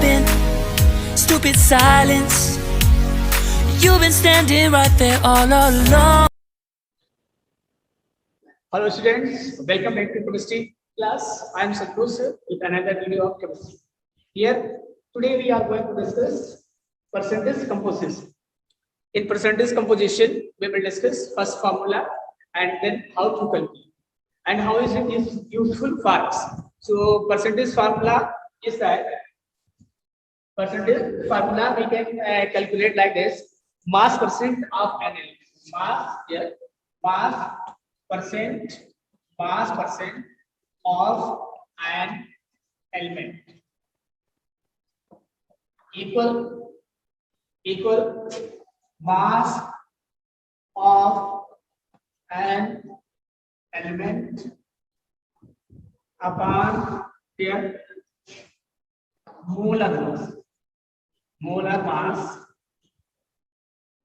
been. Stupid silence. You've been standing right there all along. Hello students, welcome back to chemistry class. I am Santosh with another video of chemistry. Here today we are going to discuss percentage composition. In percentage composition, we will discuss first formula and then how to calculate and how is it is useful for us. So percentage formula is that percentage formula we can calculate like this: mass percent of an element. Mass here, mass percent of an element equal mass of an element upon their molar mass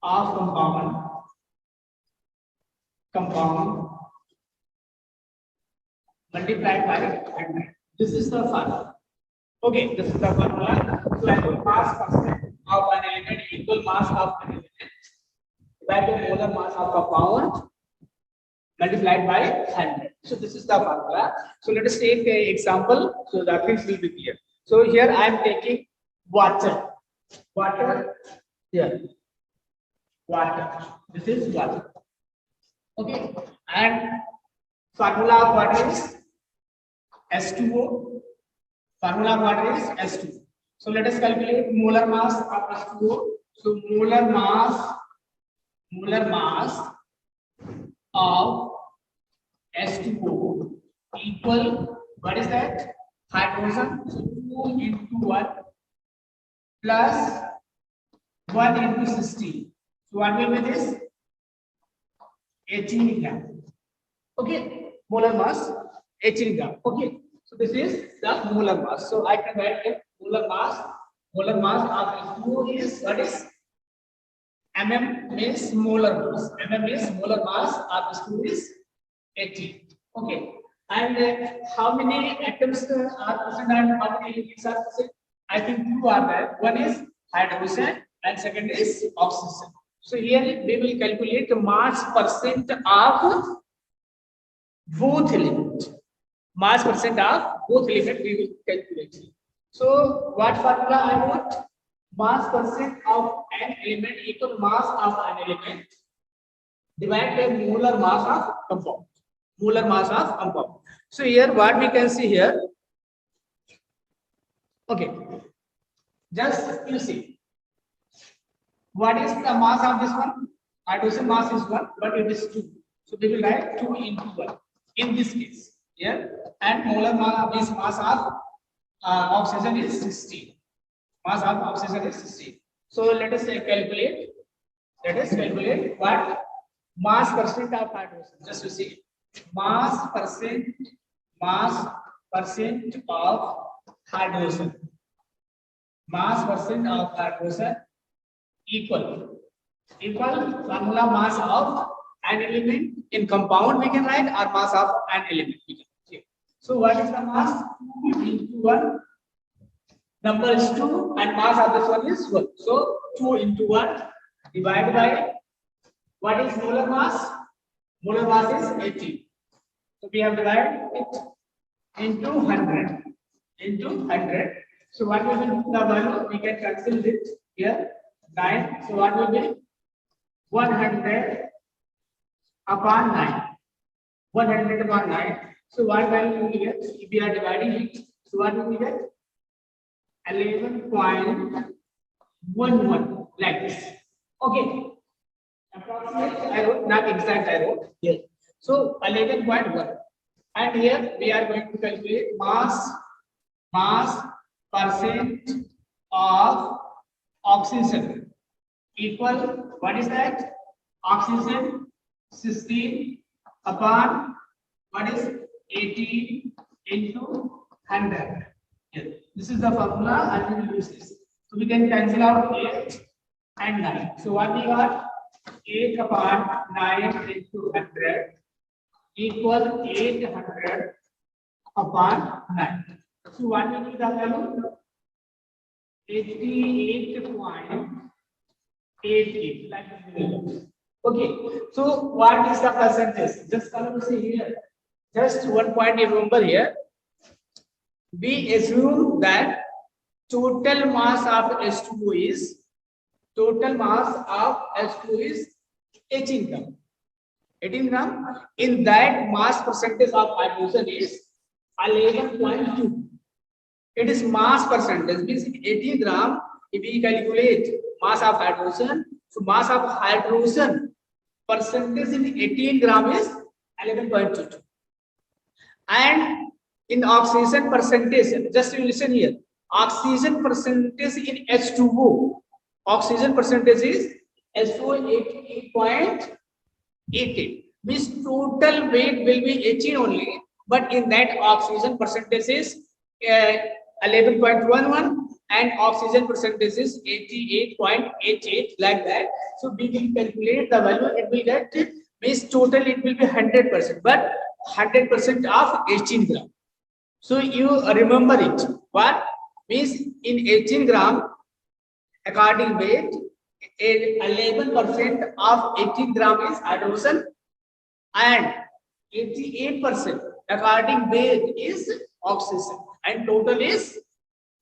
of compound multiplied by 100. This is the formula. Okay, this is the formula. So annual mass percent of an element equal mass of an element divided by molar mass of compound multiplied by 100. So this is the formula. So let us take an example so the things will be clear. So here I am taking water here. Water. This is water. Okay, and formula of water is H2O. Formula of water is H2O. So let us calculate molar mass of H2O. So molar mass of H2O equal, what is that? Hydrogen. So 2 into 1 plus 1 into 16. So what will be this? 18 gram. Okay, molar mass 18 gram. Okay, so this is the molar mass. So I can write it molar mass of H2O is, what is? Mm means molar mass. Mm is molar mass of H2O is 18. Okay, and how many atoms are present and how many elements are present? I think two are there. One is hydrogen and second is oxygen. So here we will calculate the mass percent of both elements. Mass percent of both elements we will calculate. So what formula I want? Mass percent of an element equal mass of an element divided by molar mass of compound. Molar mass of compound. So here what we can see here. Okay, just you see. What is the mass of this one? Hydrogen mass is 1, but it is 2. So we will write 2 into 1 in this case. Yeah, and molar mass of oxygen is 16. Mass of oxygen is 16. So let us calculate. Let us calculate what mass percent of hydrogen. Just to see mass percent of hydrogen. Mass percent of hydrogen equal formula mass of an element in compound we can write, or mass of an element we can. Okay. So what is the mass? 2 into 1. Number is 2 and mass of this one is 1. So 2 into 1 divided by what is molar mass? Molar mass is 18. So we have divided it into 100. So what will be the value? We can cancel it here. 9. So what will be 100 upon 9. 100 upon 9. So what value will we get? If we are dividing it, so what will we get? 11.11 like this. Okay. Approximate I wrote, not exact I wrote here. So 11.1. And here we are going to calculate mass percent of oxygen equal, what is that? Oxygen 16 upon what is 18 into 100. Here. This is the formula and we will use this. So we can cancel out 8 and 9. So what we got? 8 upon 9 into 100 equal 800 upon 9. So what will be the value? 88.88. Okay, so what is the percentage? Just come to see here. Just one point you remember here. We assume that total mass of H2O is 18 gram. 18 gram. In that, mass percentage of hydrogen is 11.2. It is mass percentage. Means in 18 gram, if we calculate mass of hydrogen, so mass of hydrogen percentage in 18 gram is 11.22. And in oxygen percentage, just you listen here, oxygen percentage in H2O, oxygen percentage is H2O 88.88. Means total weight will be 18 only, but in that oxygen percentage is 11.11 and oxygen percentage is 88.88, like that. So we will calculate the value, it will get, means total it will be 100%, but 100% of 18 gram. So you remember it. What means in 18 gram, according weight, 11% of 18 gram is hydrogen and 88% according weight is oxygen, and total is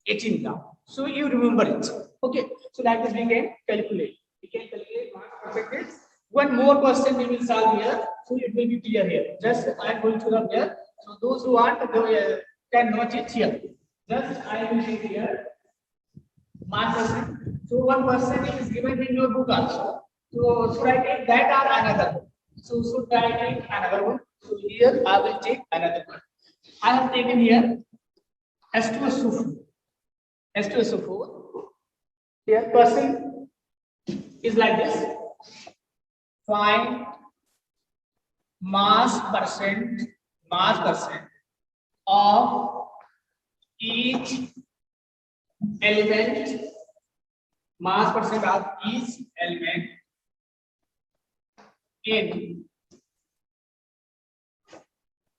18 gram. So you remember it. Okay. So like this we can calculate. We can calculate mass percentage. One more question we will solve here. So it will be clear here. Just I am going to the here. So those who want can note it here. Just I will take here mass percent. So one percent is given in your book also. So should I take that or another one? So should I take another one? So here I will take another one. I have taken here H2SO4. H2SO4. Here percent is like this. Find mass percent of each element, mass percent of each element in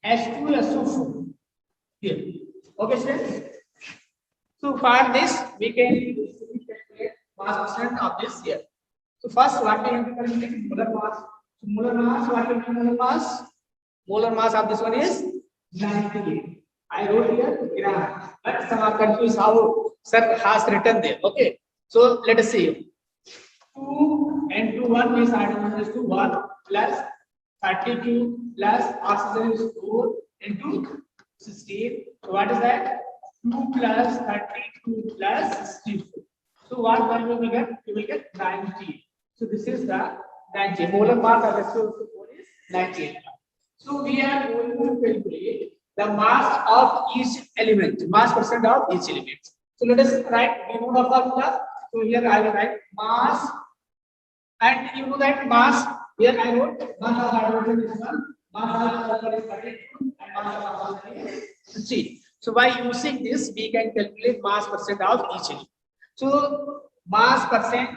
H2SO4 here. Okay, students. So for this we can calculate mass percent of this here. So first what we have to calculate molar mass. So molar mass, what will be molar mass? Molar mass of this one is 98. I wrote here gram, but some are confused how sir has written there. Okay, so let us see. 2 and 2 1 means hydrogen is 2 1 plus 32 plus oxygen is 4 into 16. So what is that? 2 plus 32 plus 64. So what value we will get? We will get 90. So this is the 90. Molar mass of H2SO4 is 98. So we are going to calculate the mass of each element, mass percent of each element. So let us write, we know the formula. So here I will write mass, and you know that mass, here I wrote mass of hydrogen is 1, mass of sulfur is 32, and mass of oxygen is 16. So by using this, we can calculate mass percent of each element. So mass percent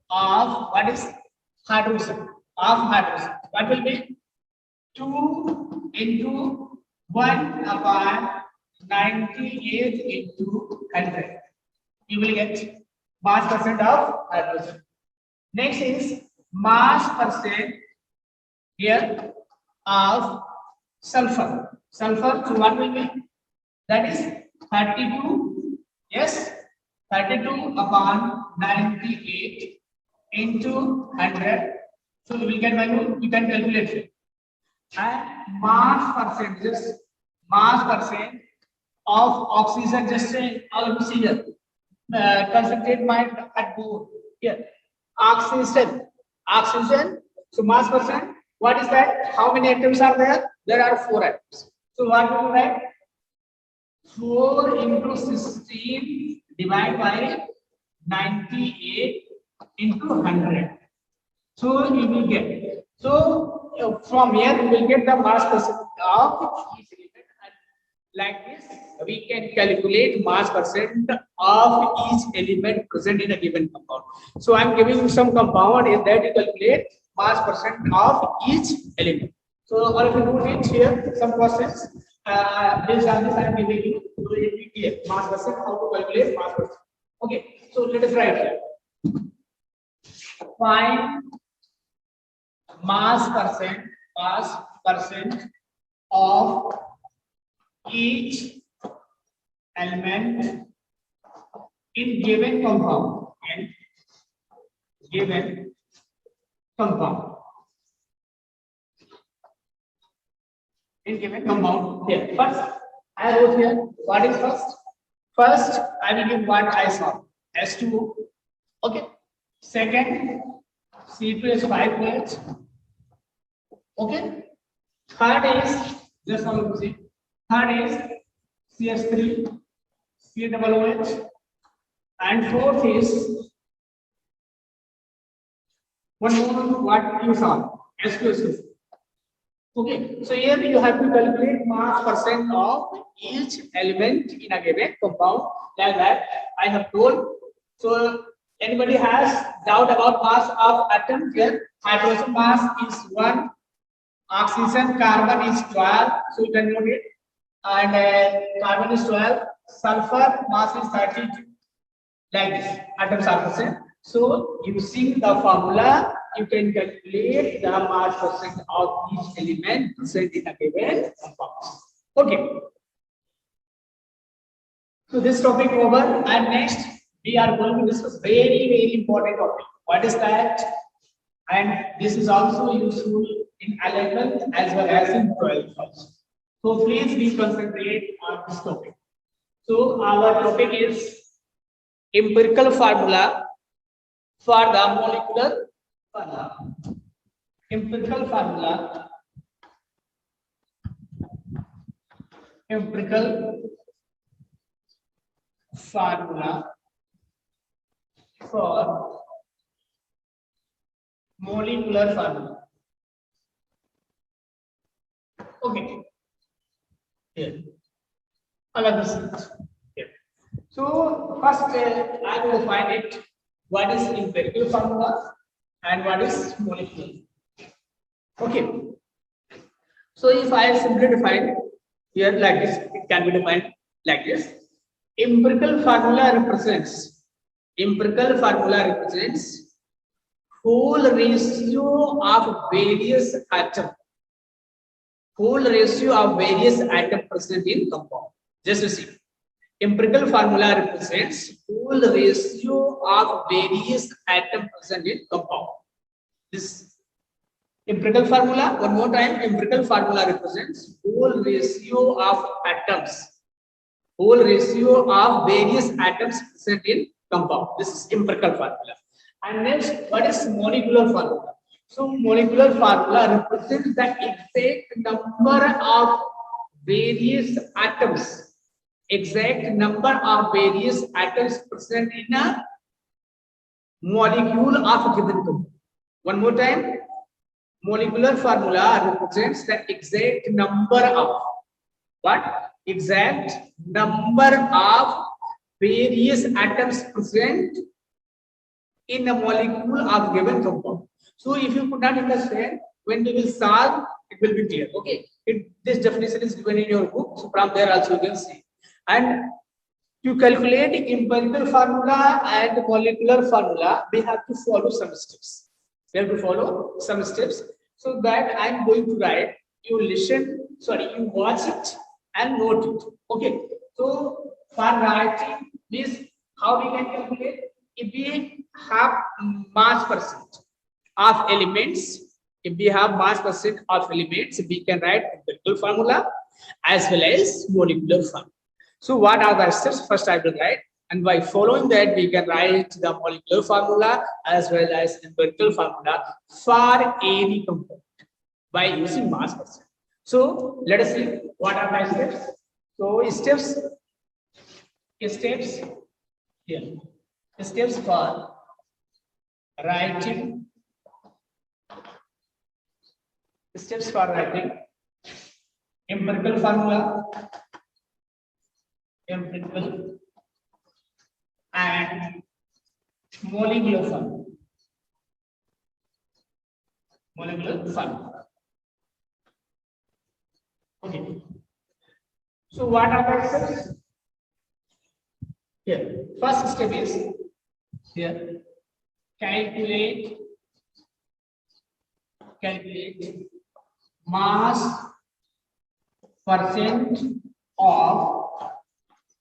of what is hydrogen? What will be 2 into 1 upon 98 into 100. You will get mass percent of hydrogen. Next is mass percent here of sulfur. Sulfur, so what will be? That is 32. Yes, 32 upon 98 into 100. So we will get value. You can calculate it. And mass percent of oxygen, just say all you see here, concentrate mind at both here. Oxygen, so mass percent, what is that? How many atoms are there? There are 4 atoms. So what will you write? 4 into 16 divided by 98 into 100. So you will get, so from here we will get the mass percent of each element, and like this we can calculate mass percent of each element present in a given compound. So I am giving you some compound in that you calculate mass percent of each element. So all of you note it here, some questions based on this I am giving you to here mass percent, how to calculate mass percent. Okay, so let us write here. Find mass percent of each element in given compound. In given compound. In given compound. Here. First, I wrote here. What is first? First, I will give what I saw. S2O. Okay. Second, C2H5OH. Okay. Third is just how you see. Third is CS3, COOH, and fourth is one more what you saw, S2S2. Okay, so here you have to calculate mass percent of each element in a given compound. Like that, I have told. So anybody has doubt about mass of atom here? Hydrogen mass is 1, oxygen carbon is 12, so you can note it, and carbon is 12, sulfur mass is 32, like this, atoms are percent. So using the formula, you can calculate the mass percent of each element present in a given compound. Okay. So this topic over, and next we are going to discuss very important topic. What is that? And this is also useful in 11th as well as in 12th also. So please be concentrate on this topic. So our topic is empirical formula for the molecular formula. Empirical formula. Empirical formula for molecular formula. Okay. Here. Another sheet. Here. So first I will find it. What is empirical formula and what is molecular? Okay. So if I simply define here like this, it can be defined like this. Empirical formula represents whole ratio of various atoms. Whole ratio of various atoms present in compound. Just to see. Empirical formula represents whole ratio of various atoms present in compound. This empirical formula, one more time, empirical formula represents whole ratio of atoms. Whole ratio of various atoms present in compound. This is empirical formula. And next, what is molecular formula? So molecular formula represents the exact number of various atoms. Exact number of various atoms present in a molecule of a given compound. One more time, molecular formula represents the exact number of what? Exact number of various atoms present in a molecule of given compound. So if you could not understand, when we will solve, it will be clear. Okay, this definition is given in your book, so from there also you can see. And to calculate empirical formula and molecular formula, we have to follow some steps. We have to follow some steps. So that I am going to write. You listen. Sorry, you watch it and note it. Okay. So for writing this, how we can calculate? If we have mass percent of elements, we can write empirical formula as well as molecular formula. So what are the steps? First I will write, and by following that we can write the molecular formula as well as empirical formula for any compound by using mass percent. So let us see what are my steps. So steps here. Steps for writing. Steps for writing empirical formula, empirical and molecular formula. Molecular formula. Okay. So what are the steps? Here. first step is here. Calculate mass percent of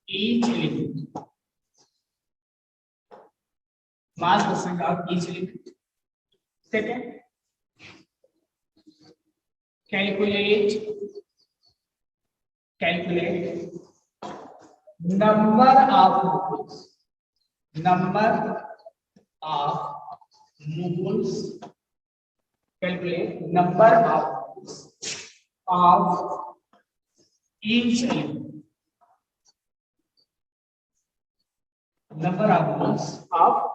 each element. Mass percent of each element. Second, calculate number of moles. Calculate number of moles of each element. Number of moles of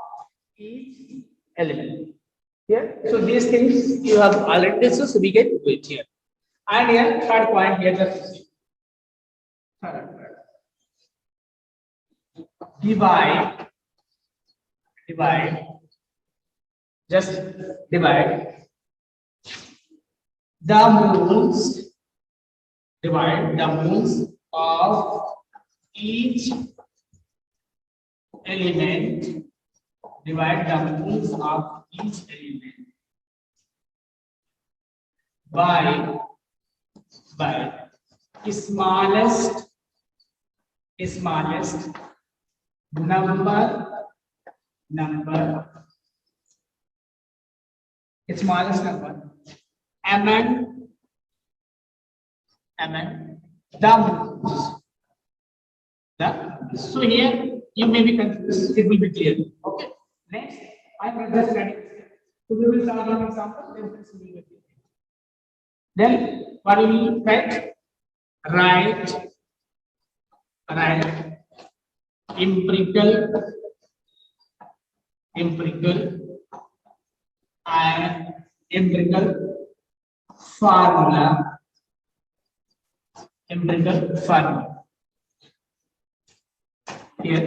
each element. Here, so these things you have already discussed, so we can do it here. And here, third point here, just see. Divide. Just divide the moles. Divide the moles of each element. Divide the moles of each element by smallest number among the moles. So here you may be confused, it will be clear. Okay. Next, I am just writing. So we will start an example, then what we will write? Write empirical formula. Here,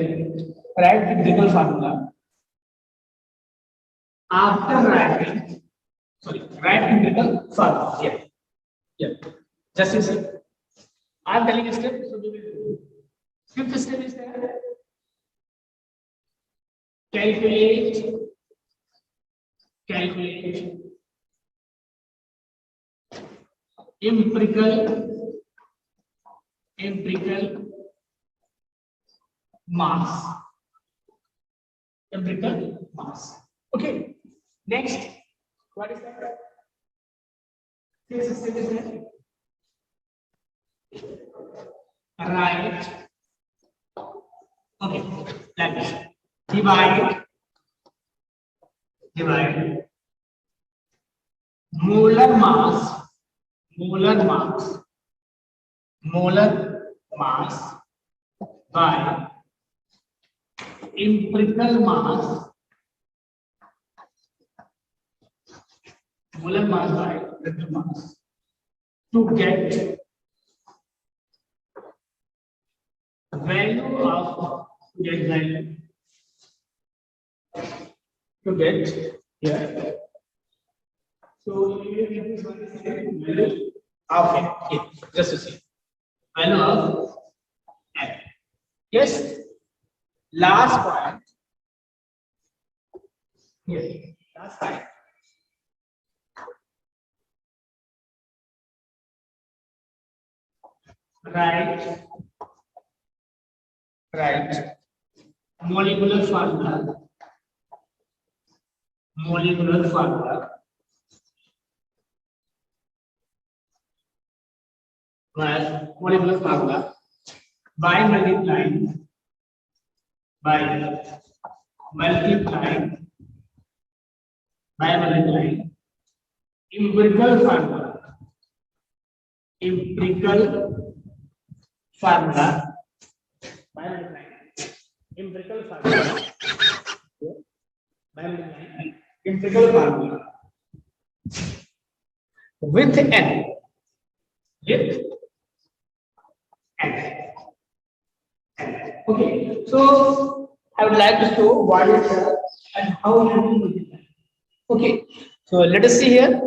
write empirical formula. After writing, write empirical formula. Here. Just a second. I'm telling a step, so we will do. Fifth step is there. Calculate empirical mass. Okay. Next, what is that? Fifth step is there. Right. Okay. Like this. Divide molar mass by empirical mass. Molar mass by empirical mass to get value of here. So you will get this one value of n. Just to see value of n. Yes. Last point. Yes. Last point. Right. Molecular formula. Molecular formula by multiplying empirical formula with n. Okay, so I would like to show what is and how you will multiply. Okay, so let us see here.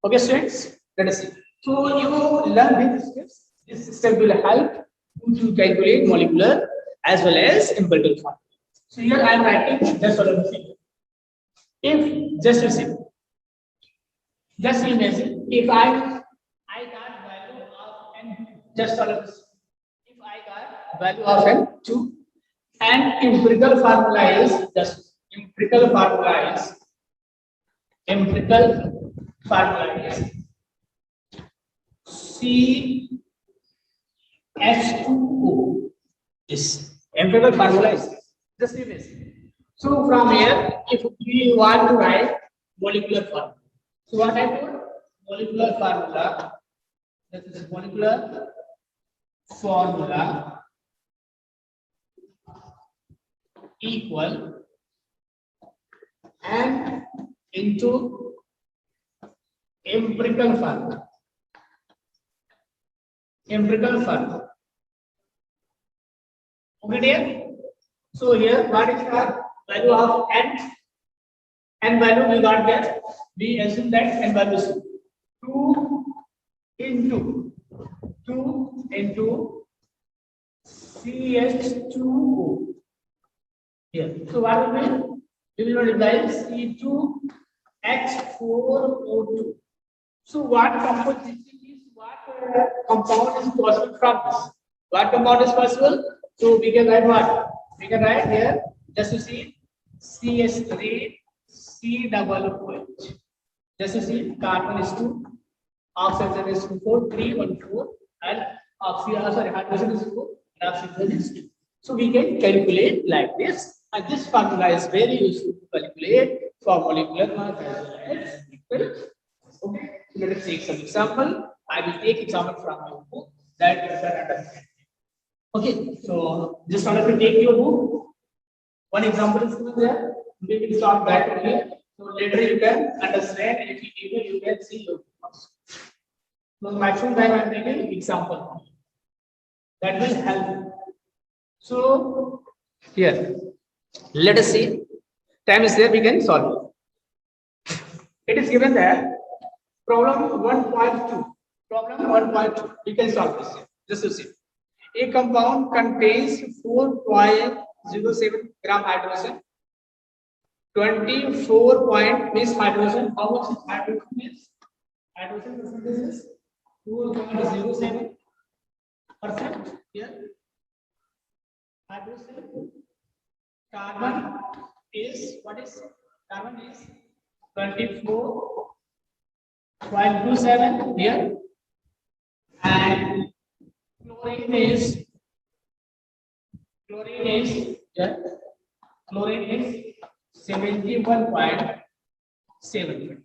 Okay, students, let us see. So you learn these steps. This step will help you to calculate molecular as well as empirical formula. So here I am writing just follow the figure. If just receive, just imagine if I got value of n, just follow this. If I got value of n 2, and empirical formula is just empirical formula is CH2O. This empirical formula is just this. So from here, if we want to write molecular formula, so what I put molecular formula, that is molecular formula equal and into empirical formula. Empirical formula. Okay, dear? So here, what is the value of n? N value we got that. We assume that n value is 2 into CH2O. Here. So what will be? We will multiply C2H4O2. So what composition is, what compound is possible from this? What compound is possible? So we can write what? We can write here just to see CH3 C-double-OH. Just to see carbon is 2, oxygen is 4, 3, 1, 4, and hydrogen is 4, and oxygen is 2. So we can calculate like this. And this formula is very useful to calculate for molecular mass as well as equal. Okay, so let us take some example. I will take example from your book that you can understand. Okay, so just wanted to take your book. One example is given there. We will start back here. So later you can understand. If you need it, you can see your book. So maximum time I am taking example. That will help. So here. Let us see. Time is there, we can solve it. It is given that problem 1.2. Problem 1.2. We can solve this here. Just to see. A compound contains 4.07 gram hydrogen. 24 means hydrogen. How much is hydrogen means? Hydrogen percentage is 4.07%. Here. Hydrogen. Carbon is what is? Carbon is 24.27 here, and chlorine is yeah, chlorine is 71.7.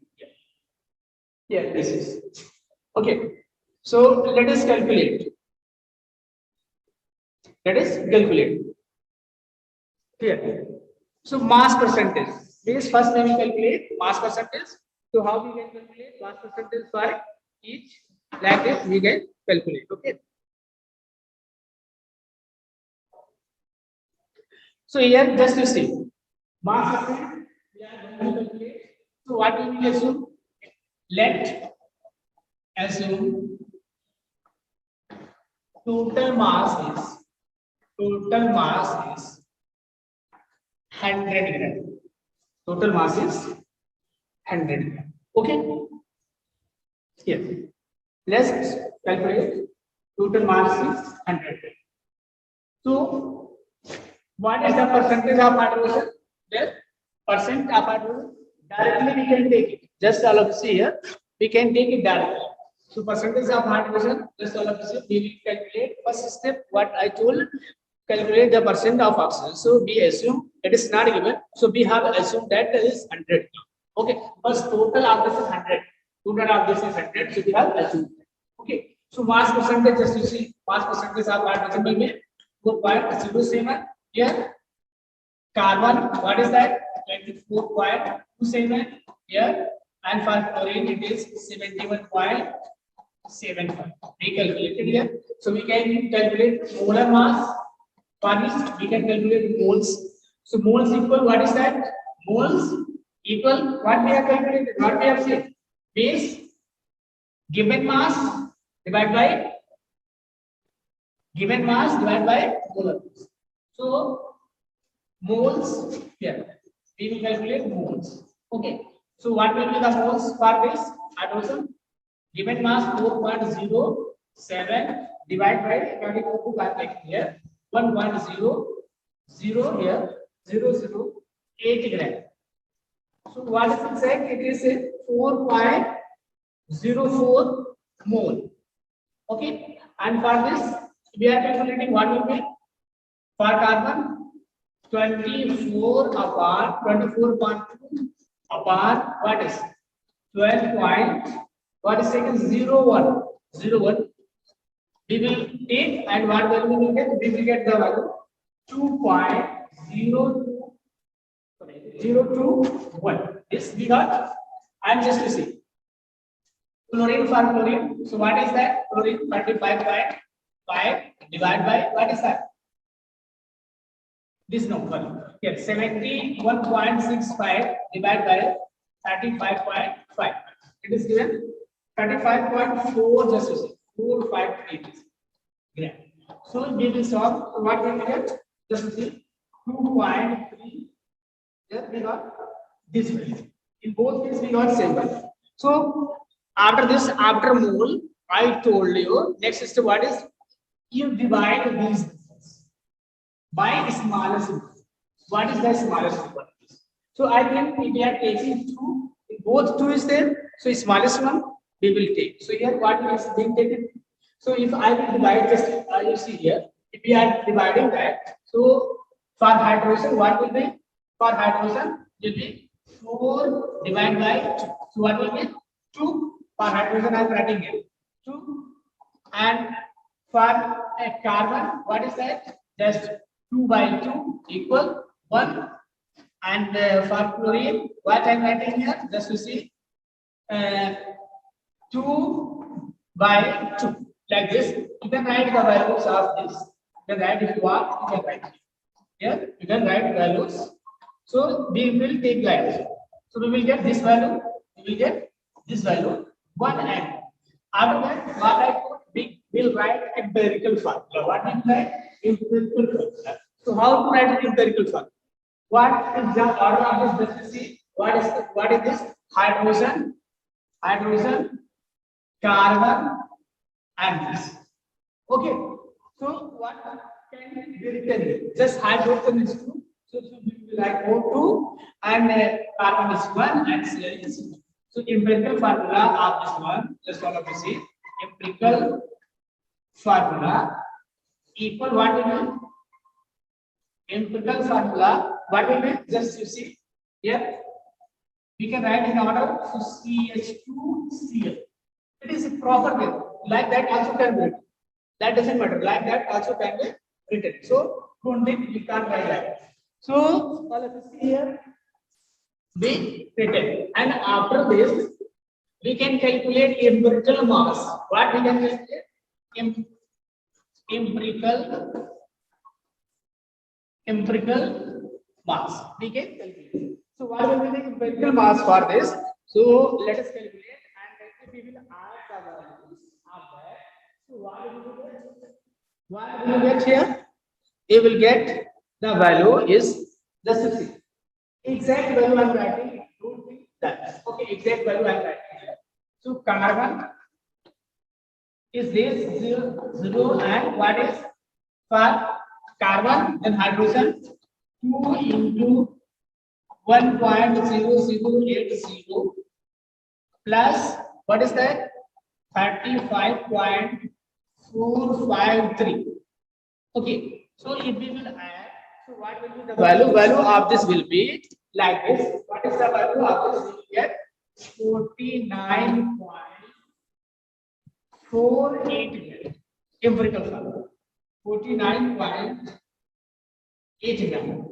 Yeah, this is okay. So let us calculate. Here. So mass percentage. Means first we will calculate mass percentage. So how we can calculate mass percentage for each? Like this we can calculate. Okay. So here just to see mass percentage we are going to calculate. So what we will assume? Let assume total mass is 100 gram. Total mass is 100 gram. Okay. Here. Let's calculate. Total mass is 100 gram. So, what is the percentage of hydrogen? The percent of hydrogen. Directly we can take it. Just all of you see here. We can take it directly. So, percentage of hydrogen. Just all of you see. We will calculate. First step. What I told. Calculate the percent of oxygen. So we assume it is not given. So we have assumed that it is 100. Okay. First total of this is 100. Total of this is 100. So we have assumed. Okay. So mass percentage, just you see, mass percentage of hydrogen will be 4.07. Here. Carbon, what is that? 24.27. Here. And for chlorine, it is 71.75. We calculated here. So we can calculate molar mass. We can calculate moles. So moles equal, what is that? Moles equal what we have calculated, what we have said. Base given mass divided by molar mass. So moles here. We will calculate moles. Okay. So what will be the moles for this hydrogen? Given mass 4.07 divided by 24 to 1 here 1.00 here 008 gram. So what is it said? It is a 4.04 mole. Okay, and for this we are calculating what will be for carbon 24 upon 24.2 upon what is 12 point what is second 01 we will take and what value we will get? We will get the value 2.021. This we got. I am just to see. Chlorine for chlorine. So what is that? Chlorine 35.5 divided by what is that? This number. Here 71.65 divided by 35.5. It is given 35.4 just to see. 458 gram. So we will solve what we will get just to see 2.3. Here we got this value. In both cases we got same value. So after this, after mole, I told you next is what is you divide these by smallest number. What is the smallest number? So I think if we are taking two, both two is there. So smallest one we will take. So here what is being taken? So if I will divide just you see here, if we are dividing that, so for hydrogen what will be? For hydrogen will be 4 divided by 2. So what will be? 2 for hydrogen I am writing here. 2 and for a carbon what is that? Just 2 by 2 equal 1 and for chlorine what I am writing here just to see 2 by 2 like this. You can write the values of this. You can write if you want, you can write here. You can write values. So we will take like so we will get this value, we will get this value 1 and after that what I put we will write empirical formula. What is that? Empirical formula. So how to write an empirical formula? What is the order of this? Let's see. What is this? Hydrogen, carbon, and this. Okay. So what can be written here? Just hydrogen is 2. So we will write O2 and carbon is 1 and Cl is 2. So empirical formula of this one, just all of you see. Empirical formula equal what will be? Empirical formula what will be? Just you see here. We can write in order so CH2Cl. It is a proper way. Like that also can be written. That doesn't matter. Like that also can be written. So don't think we can't write that. So all of us here be written. And after this, we can calculate empirical mass. What we can calculate? Empirical mass. We can calculate. So what will be the empirical mass for this? So let us calculate and then we will add the values of that. So what will you get here? You will get the value is just to see. Exact value I am writing. Don't think that. Okay, exact value I am writing here. So carbon is this 0 and what is for carbon and hydrogen 2 into 1.0080 plus what is that 35.453. Okay, so if we will add, so what will be the value of this will be like this. What is the value of this? We will get 49.48 empirical value. 49.8 gram.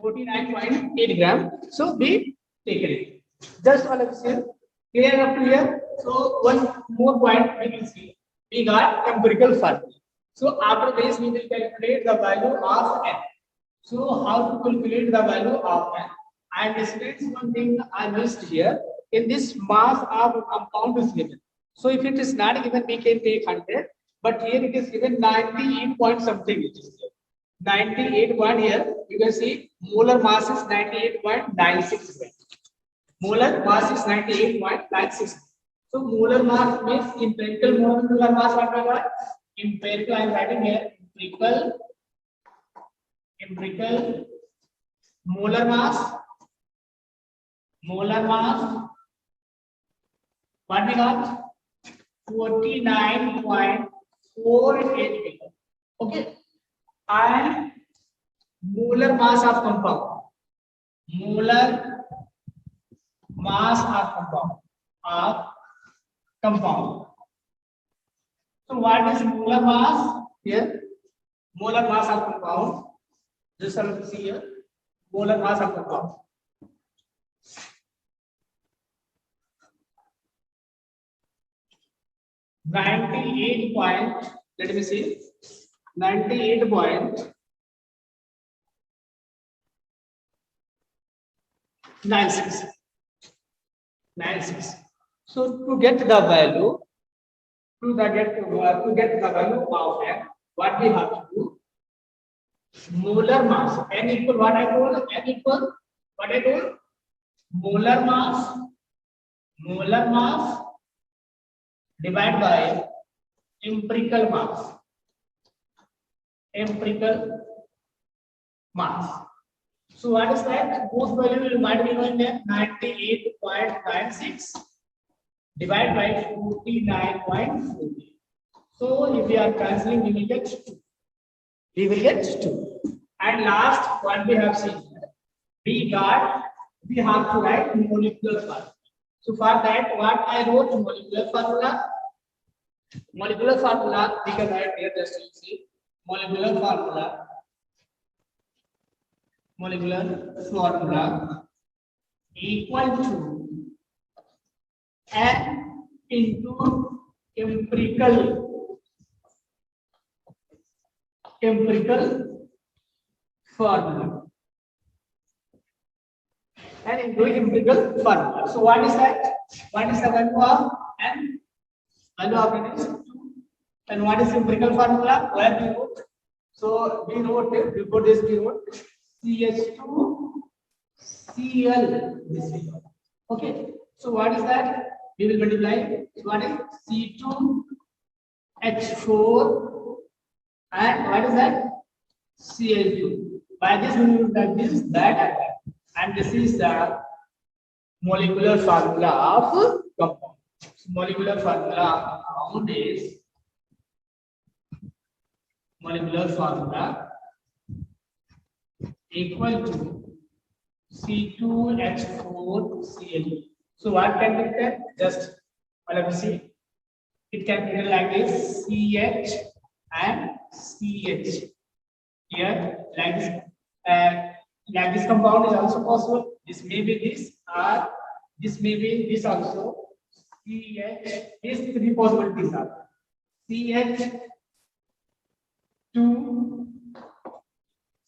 49.8 gram. So we take it. Just all of us here. Clear up to here. So one more point we can see. We got empirical formula. So after this we will calculate the value of n. So how to calculate the value of n? I missed one thing I missed here. In this mass of a compound is given. So if it is not given, we can take 100. but here it is given 98 point something. It is here. 98 point here. You can see molar mass is 98.96. Molar mass is 98.96. So molar mass means empirical molar mass. What we got? Empirical. I am writing here. Empirical molar mass. Molar mass. What we got? 49.48. Okay. And molar mass of compound. Molar mass of compound. So what is molar mass here? Molar mass of compound. Just have to see here. Molar mass of compound. Let me see. 98.96. So to get the value, to get the value of n, what we have to do? Molar mass. N equal what I told? N equal what I told? Molar mass divided by empirical mass. So what is that? Both value might be knowing there. 98.96 divided by 49.40. So if we are cancelling, we will get 2. And last, what we have seen here, we have to write molecular formula. So for that, what I wrote molecular formula. Molecular formula we can write here. Just you see molecular formula equal to n into empirical formula. And into empirical formula. So what is that? What is the value of n? Value of n is 2. And what is empirical formula? Where we wrote? So we wrote it before this. We wrote CH2Cl. This way. Okay. So what is that? We will multiply. So what is C2H4 and what is that? Cl2. By this we will write this, that, and this is the molecular formula of compound. So molecular formula of compound is molecular formula equal to C2H4Cl. So what can be written? Just let me see. It can be written like this: CH and CH. Here, like this. Like this compound is also possible. This may be this, or this may be this also. CH. These 3 possibilities are CH2.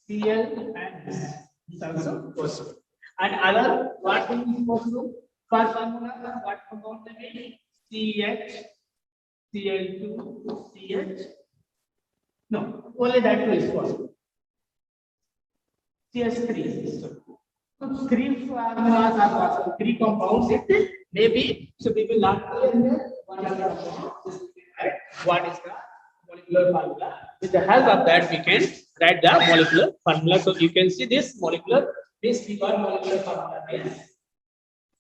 Cl and this is also possible. And other what thing is possible? For formula, what compound may be? CH, Cl2, CH. No, only that two is possible. CH3 is possible. So 3 formulas are possible. 3 compounds it may be. So we will not clear here. What is the molecular formula? With the help of that, we can write the molecular formula. So you can see this molecular, this we got molecular formula is.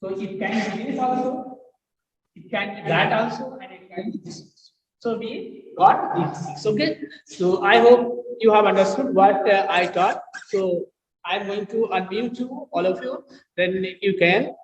So it can be this also, it can be that also, and it can be this also. So we got these 6. Okay. So I hope you have understood what I taught. So I'm going to unmute you, all of you. Then you can